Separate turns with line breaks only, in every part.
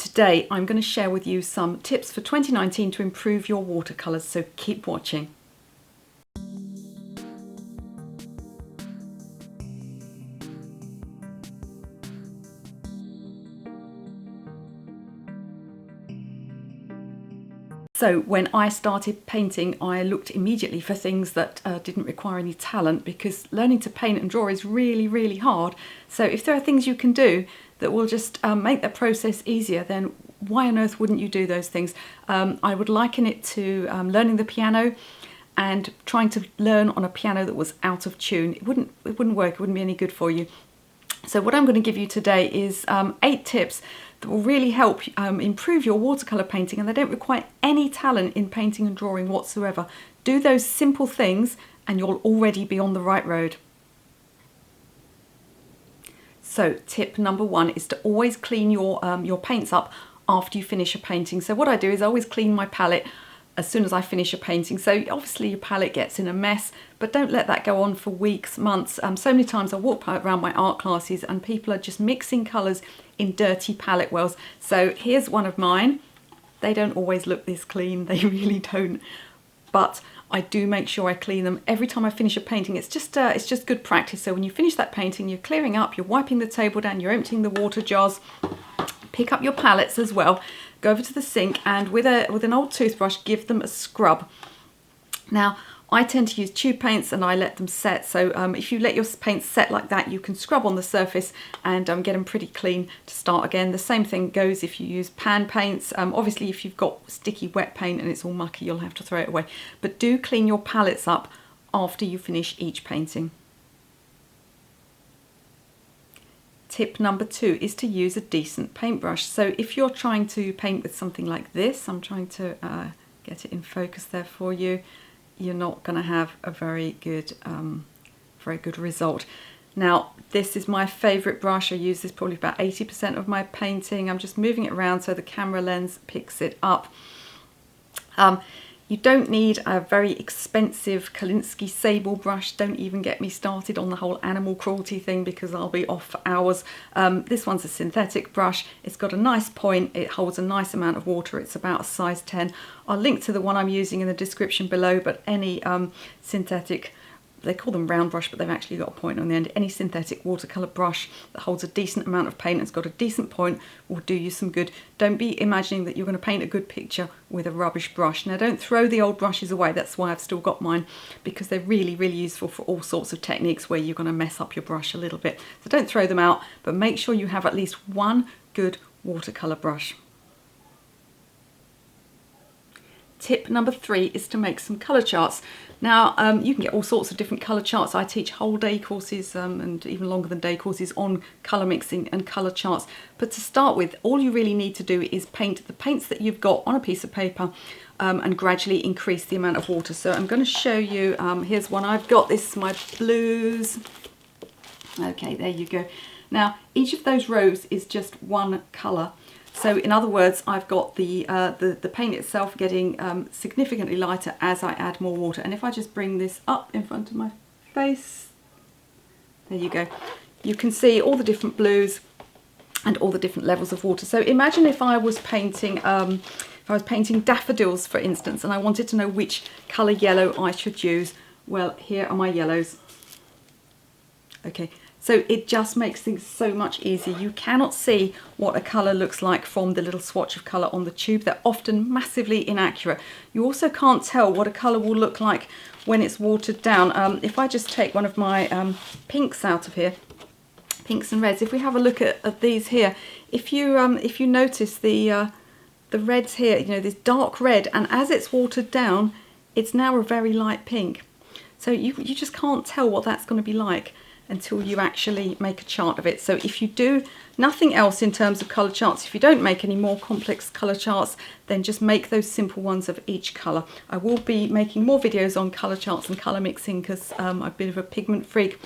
today I'm going to share with you some tips for 2019 to improve your watercolours, so keep watching. So when I started painting, I looked immediately for things that didn't require any talent, because learning to paint and draw is really, really hard. So if there are things you can do that will just make the process easier, then why on earth wouldn't you do those things? I would liken it to learning the piano and trying to learn on a piano that was out of tune. It wouldn't work, it wouldn't be any good for you. So what I'm going to give you today is 8 tips that will really help improve your watercolour painting, and they don't require any talent in painting and drawing whatsoever. Do those simple things and you'll already be on the right road. So tip number 1 is to always clean your paints up after you finish a painting. So what I do is I always clean my palette as soon as I finish a painting. So obviously your palette gets in a mess, but don't let that go on for weeks, months. So many times I walk around my art classes and people are just mixing colours in dirty palette wells. So here's one of mine. They don't always look this clean, they really don't. But I do make sure I clean them every time I finish a painting. It's just good practice. So when you finish that painting, you're clearing up, you're wiping the table down, you're emptying the water jars. Pick up your palettes as well, go over to the sink and with an old toothbrush give them a scrub. Now I tend to use tube paints and I let them set, so if you let your paints set like that, you can scrub on the surface and get them pretty clean to start again. The same thing goes if you use pan paints. Obviously if you've got sticky wet paint and it's all mucky, you'll have to throw it away, but do clean your palettes up after you finish each painting. Tip number 2 is to use a decent paintbrush. So if you're trying to paint with something like this, I'm trying to get it in focus there for you, you're not going to have a very good result. Now this is my favourite brush. I use this probably about 80% of my painting. I'm just moving it around so the camera lens picks it up. You don't need a very expensive Kolinsky sable brush. Don't even get me started on the whole animal cruelty thing, because I'll be off for hours. This one's a synthetic brush. It's got a nice point. It holds a nice amount of water. It's about a size 10. I'll link to the one I'm using in the description below, but any synthetic, they call them round brush, but they've actually got a point on the end. Any synthetic watercolour brush that holds a decent amount of paint and has got a decent point will do you some good. Don't be imagining that you're going to paint a good picture with a rubbish brush. Now don't throw the old brushes away. That's why I've still got mine, because they're really, really useful for all sorts of techniques where you're going to mess up your brush a little bit. So don't throw them out, but make sure you have at least one good watercolour brush. Tip number 3 is to make some colour charts. Now you can get all sorts of different colour charts. I teach whole day courses and even longer than day courses on colour mixing and colour charts. But to start with, all you really need to do is paint the paints that you've got on a piece of paper and gradually increase the amount of water. So I'm going to show you, here's one I've got. This is my blues. Okay, there you go. Now each of those rows is just one colour. So in other words, I've got the paint itself getting significantly lighter as I add more water. And if I just bring this up in front of my face, there you go. You can see all the different blues and all the different levels of water. So imagine if I was painting daffodils, for instance, and I wanted to know which colour yellow I should use. Well, here are my yellows. Okay. So it just makes things so much easier. You cannot see what a colour looks like from the little swatch of colour on the tube. They're often massively inaccurate. You also can't tell what a colour will look like when it's watered down. If I just take one of my pinks out of here, pinks and reds, if we have a look at these here, if you notice the reds here, you know, this dark red, and as it's watered down, it's now a very light pink. So you just can't tell what that's going to be like until you actually make a chart of it. So if you do nothing else in terms of colour charts, if you don't make any more complex colour charts, then just make those simple ones of each colour. I will be making more videos on colour charts and colour mixing because I'm a bit of a pigment freak.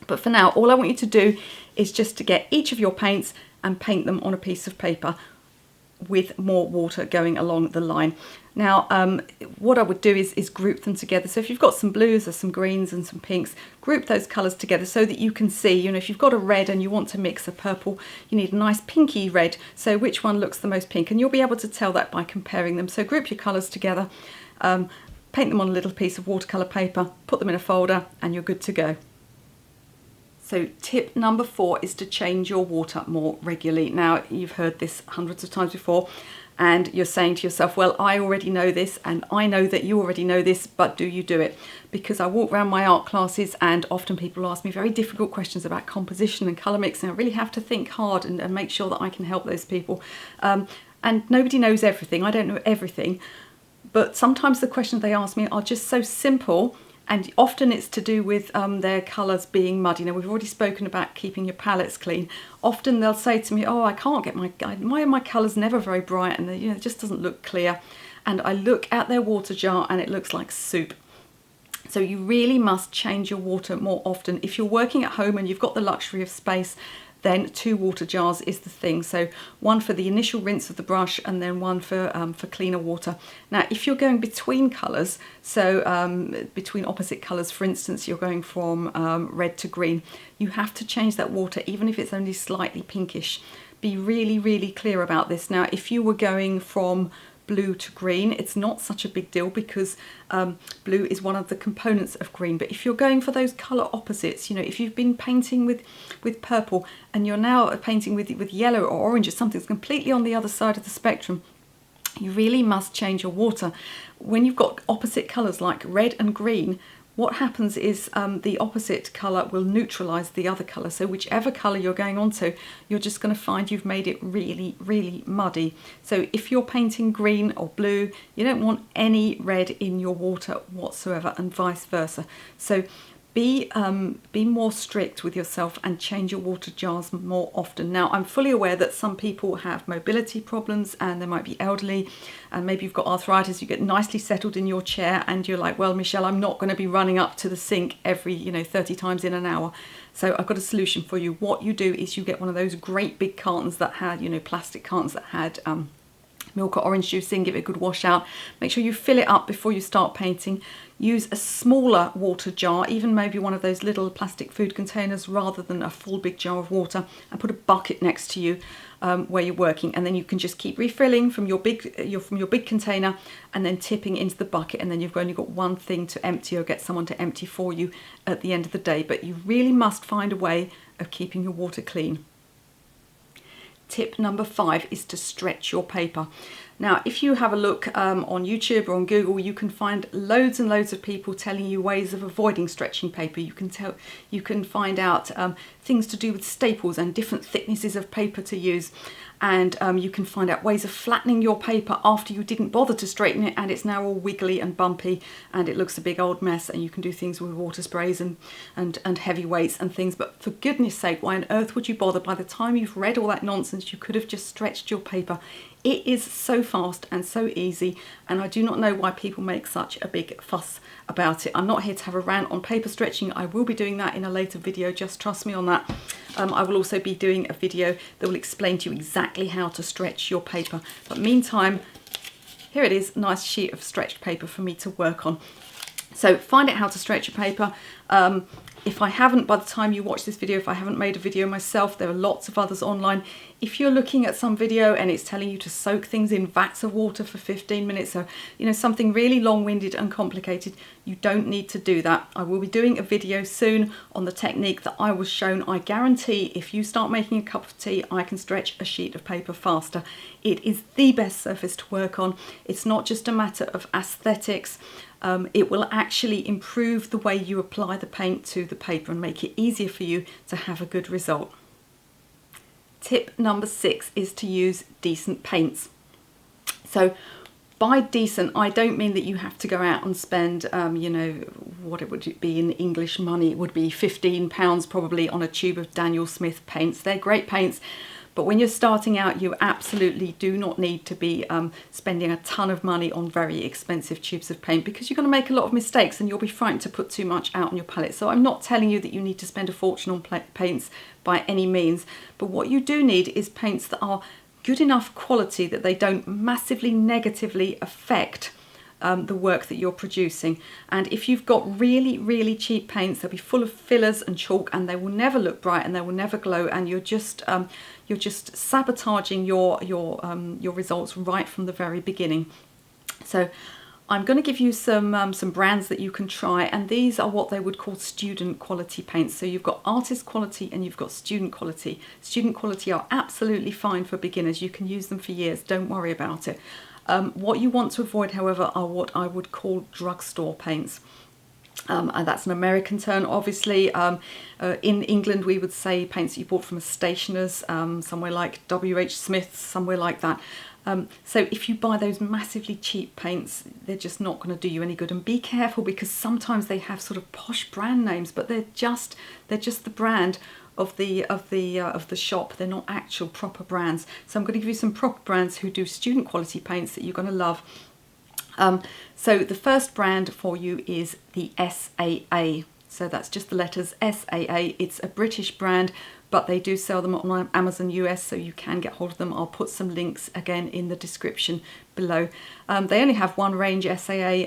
But for now, all I want you to do is just to get each of your paints and paint them on a piece of paper. with more water going along the line. Now, what I would do is group them together. So if you've got some blues or some greens and some pinks, group those colours together so that you can see, you know, if you've got a red and you want to mix a purple, you need a nice pinky red. So which one looks the most pink? And you'll be able to tell that by comparing them. So group your colours together, paint them on a little piece of watercolour paper, put them in a folder, and you're good to go. So tip number 4 is to change your water more regularly. Now, you've heard this hundreds of times before, and you're saying to yourself, well, I already know this, and I know that you already know this, but do you do it? Because I walk around my art classes and often people ask me very difficult questions about composition and colour mixing. I really have to think hard and make sure that I can help those people. And nobody knows everything. I don't know everything. But sometimes the questions they ask me are just so simple, and often it's to do with their colours being muddy. Now, we've already spoken about keeping your palettes clean. Often they'll say to me, oh, I can't get why are my colours never very bright, and you know, it just doesn't look clear. And I look at their water jar and it looks like soup. So you really must change your water more often. If you're working at home and you've got the luxury of space, then 2 water jars is the thing. So one for the initial rinse of the brush and then one for cleaner water. Now, if you're going between colours, so between opposite colours, for instance, you're going from red to green, you have to change that water even if it's only slightly pinkish. Be really, really clear about this. Now, if you were going from blue to green, it's not such a big deal because blue is one of the components of green. But if you're going for those colour opposites, you know, if you've been painting with purple and you're now painting with yellow or orange or something that's completely on the other side of the spectrum, you really must change your water. When you've got opposite colours like red and green, what happens is the opposite colour will neutralise the other colour. So whichever colour you're going on to, you're just going to find you've made it really, really muddy. So if you're painting green or blue, you don't want any red in your water whatsoever, and vice versa. So be more strict with yourself and change your water jars more often. Now, I'm fully aware that some people have mobility problems and they might be elderly, and maybe you've got arthritis, you get nicely settled in your chair and you're like, well, Michelle, I'm not going to be running up to the sink every 30 times in an hour. So I've got a solution for you. What you do is you get one of those great big cartons that had, plastic cartons that had milk or orange juice in, give it a good wash out. Make sure you fill it up before you start painting. Use a smaller water jar, even maybe one of those little plastic food containers rather than a full big jar of water, and put a bucket next to you where you're working, and then you can just keep refilling from your big container and then tipping into the bucket, and then you've only got one thing to empty or get someone to empty for you at the end of the day. But you really must find a way of keeping your water clean. Tip number 5 is to stretch your paper. Now, if you have a look on YouTube or on Google, you can find loads and loads of people telling you ways of avoiding stretching paper. You can find out things to do with staples and different thicknesses of paper to use. And you can find out ways of flattening your paper after you didn't bother to straighten it and it's now all wiggly and bumpy and it looks a big old mess, and you can do things with water sprays and heavy weights and things. But for goodness sake, why on earth would you bother? By the time you've read all that nonsense, you could have just stretched your paper. It is so fast and so easy, and I do not know why people make such a big fuss about it. I'm not here to have a rant on paper stretching. I will be doing that in a later video, just trust me on that. I will also be doing a video that will explain to you exactly how to stretch your paper. But meantime, here it is, nice sheet of stretched paper for me to work on. So find out how to stretch your paper. If I haven't, by the time you watch this video, if I haven't made a video myself, there are lots of others online. If you're looking at some video and it's telling you to soak things in vats of water for 15 minutes, or something really long-winded and complicated, you don't need to do that. I will be doing a video soon on the technique that I was shown. I guarantee if you start making a cup of tea, I can stretch a sheet of paper faster. It is the best surface to work on. It's not just a matter of aesthetics. It will actually improve the way you apply the paint to the paper and make it easier for you to have a good result. Tip number 6 is to use decent paints. So by decent, I don't mean that you have to go out and spend, what it would be in English money, it would be £15 probably on a tube of Daniel Smith paints. They're great paints. But when you're starting out, you absolutely do not need to be spending a ton of money on very expensive tubes of paint, because you're going to make a lot of mistakes and you'll be frightened to put too much out on your palette. So I'm not telling you that you need to spend a fortune on paints by any means, but what you do need is paints that are good enough quality that they don't massively negatively affect the work that you're producing. And if you've got really cheap paints, they'll be full of fillers and chalk, and they will never look bright and they will never glow, and you're just sabotaging your results right from the very beginning. So I'm going to give you some brands that you can try, and these are what they would call student quality paints. So you've got artist quality and you've got student quality. Student quality are absolutely fine for beginners. You can use them for years, don't worry about it. What you want to avoid, however, are what I would call drugstore paints. And that's an American term, obviously. In England, we would say paints that you bought from a stationer's, somewhere like WH Smith's, somewhere like that. So if you buy those massively cheap paints, they're just not going to do you any good. And be careful, because sometimes they have sort of posh brand names, but they're just the brand of the shop. They're not actual proper brands. So I'm going to give you some proper brands who do student quality paints that you're going to love. So the first brand for you is the SAA. So that's just the letters SAA. It's a British brand, but they do sell them on Amazon US, so you can get hold of them. I'll put some links again in the description below. They only have one range, SAA.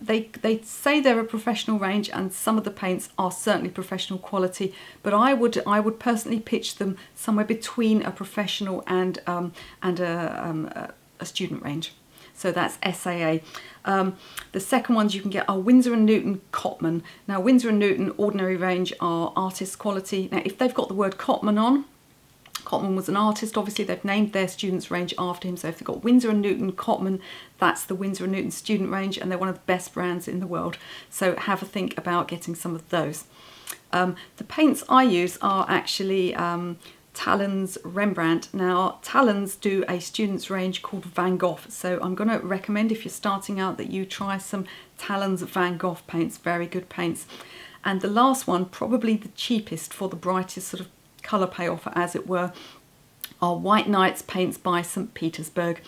They say they're a professional range, and some of the paints are certainly professional quality, but I would personally pitch them somewhere between a professional and a student range. So that's SAA. The second ones you can get are Winsor & Newton Cotman. Now, Winsor & Newton ordinary range are artist quality. Now, if they've got the word Cotman on, Cotman was an artist, obviously they've named their students range after him. So if they've got Winsor & Newton Cotman, that's the Winsor & Newton student range, and they're one of the best brands in the world. So have a think about getting some of those. The paints I use are actually Talon's Rembrandt. Now, Talon's do a student's range called Van Gogh, so I'm going to recommend, if you're starting out, that you try some Talon's Van Gogh paints. Very good paints. And the last one, probably the cheapest for the brightest sort of colour payoff, as it were, are White Nights paints by St. Petersburg.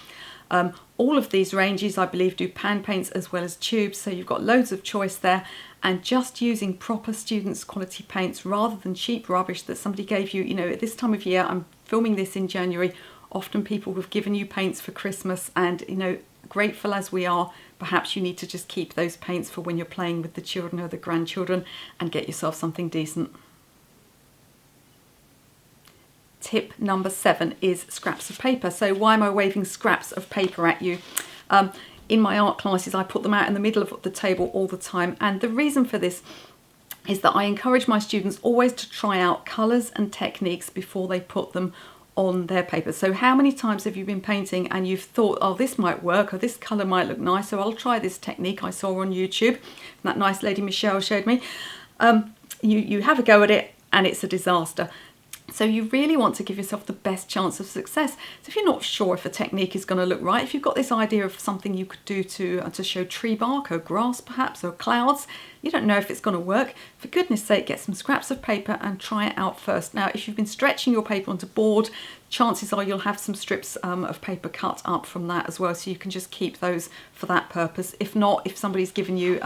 All of these ranges, I believe, do pan paints as well as tubes, so you've got loads of choice there. And just using proper students' quality paints rather than cheap rubbish that somebody gave you, at this time of year, I'm filming this in January, often people have given you paints for Christmas, and, grateful as we are, perhaps you need to just keep those paints for when you're playing with the children or the grandchildren, and get yourself something decent. Tip number 7 is scraps of paper. So why am I waving scraps of paper at you? In my art classes, I put them out in the middle of the table all the time, and the reason for this is that I encourage my students always to try out colours and techniques before they put them on their paper. So how many times have you been painting and you've thought, oh, this might work, or this colour might look nice, so I'll try this technique I saw on YouTube, that nice lady Michelle showed me. You have a go at it and it's a disaster. So you really want to give yourself the best chance of success. So if you're not sure if a technique is going to look right, if you've got this idea of something you could do to show tree bark or grass perhaps, or clouds, you don't know if it's going to work, for goodness sake, get some scraps of paper and try it out first. Now, if you've been stretching your paper onto board, chances are you'll have some strips of paper cut up from that as well, so you can just keep those for that purpose. If not, if somebody's given you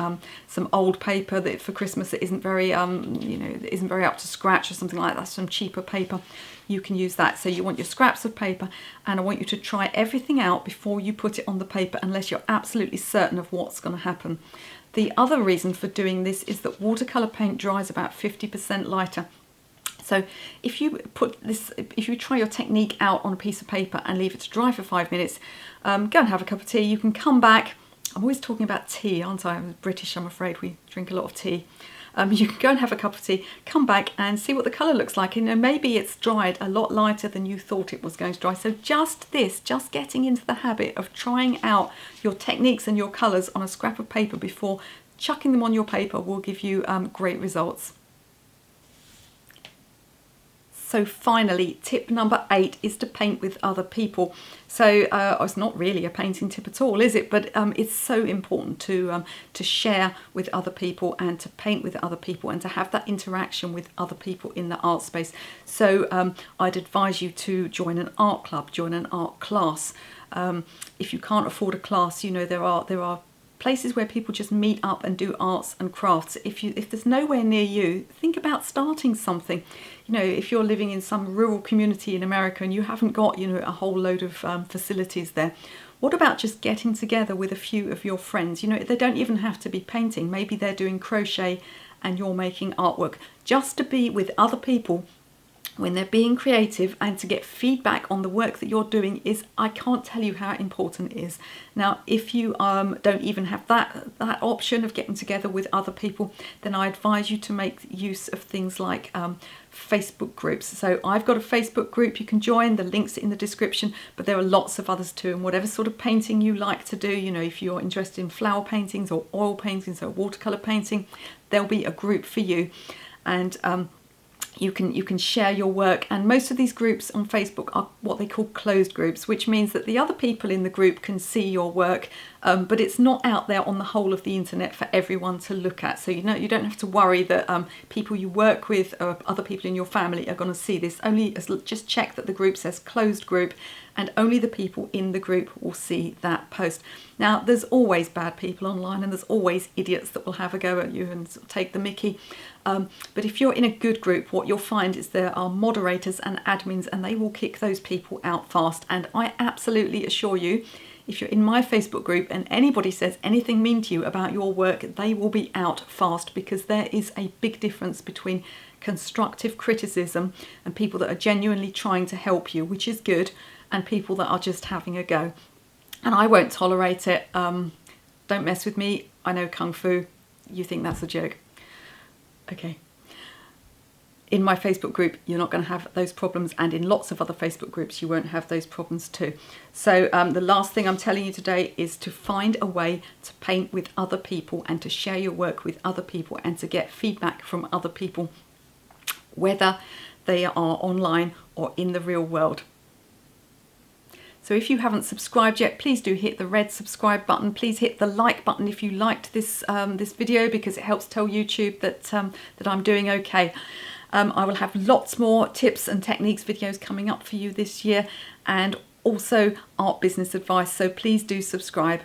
some old paper that for Christmas that isn't very isn't very up to scratch or something like that, some cheaper paper, you can use that. So you want your scraps of paper, and I want you to try everything out before you put it on the paper, unless you're absolutely certain of what's going to happen. The other reason for doing this is that watercolour paint dries about 50% lighter. So if you try your technique out on a piece of paper and leave it to dry for 5 minutes, go and have a cup of tea. You can come back. I'm always talking about tea, aren't I? I'm British, I'm afraid. We drink a lot of tea. You can go and have a cup of tea, come back and see what the colour looks like. And maybe it's dried a lot lighter than you thought it was going to dry. So just getting into the habit of trying out your techniques and your colours on a scrap of paper before chucking them on your paper will give you great results. So finally, tip number 8 is to paint with other people. So it's not really a painting tip at all, is it? But it's so important to share with other people and to paint with other people and to have that interaction with other people in the art space. So I'd advise you to join an art club, join an art class. If you can't afford a class, there are places where people just meet up and do arts and crafts. If there's nowhere near you, think about starting something. You know, if you're living in some rural community in America and you haven't got, you know, a whole load of facilities there, what about just getting together with a few of your friends? You know, they don't even have to be painting. Maybe they're doing crochet and you're making artwork. Just to be with other people when they're being creative and to get feedback on the work that you're doing is, I can't tell you how important it is. Now, if you don't even have that option of getting together with other people, then I advise you to make use of things like Facebook groups. So I've got a Facebook group you can join, the link's in the description, but there are lots of others too, and whatever sort of painting you like to do, you know, if you're interested in flower paintings or oil paintings or watercolor painting, there'll be a group for you. And you can share your work, and most of these groups on Facebook are what they call closed groups, which means that the other people in the group can see your work, but it's not out there on the whole of the internet for everyone to look at. So you don't have to worry that people you work with or other people in your family are going to see this. Just check that the group says closed group, and only the people in the group will see that post. Now, there's always bad people online, and there's always idiots that will have a go at you and sort of take the mickey. But if you're in a good group, what you'll find is there are moderators and admins, and they will kick those people out fast. And I absolutely assure you, if you're in my Facebook group and anybody says anything mean to you about your work, they will be out fast, because there is a big difference between constructive criticism and people that are genuinely trying to help you, which is good, and people that are just having a go. And I won't tolerate it. Don't mess with me. I know Kung Fu. You think that's a joke. Okay. In my Facebook group, you're not going to have those problems, and in lots of other Facebook groups, you won't have those problems too. So the last thing I'm telling you today is to find a way to paint with other people and to share your work with other people and to get feedback from other people, whether they are online or in the real world. So if you haven't subscribed yet, please do hit the red subscribe button. Please hit the like button if you liked this this video, because it helps tell YouTube that that I'm doing okay. I will have lots more tips and techniques videos coming up for you this year, and also art business advice. So please do subscribe.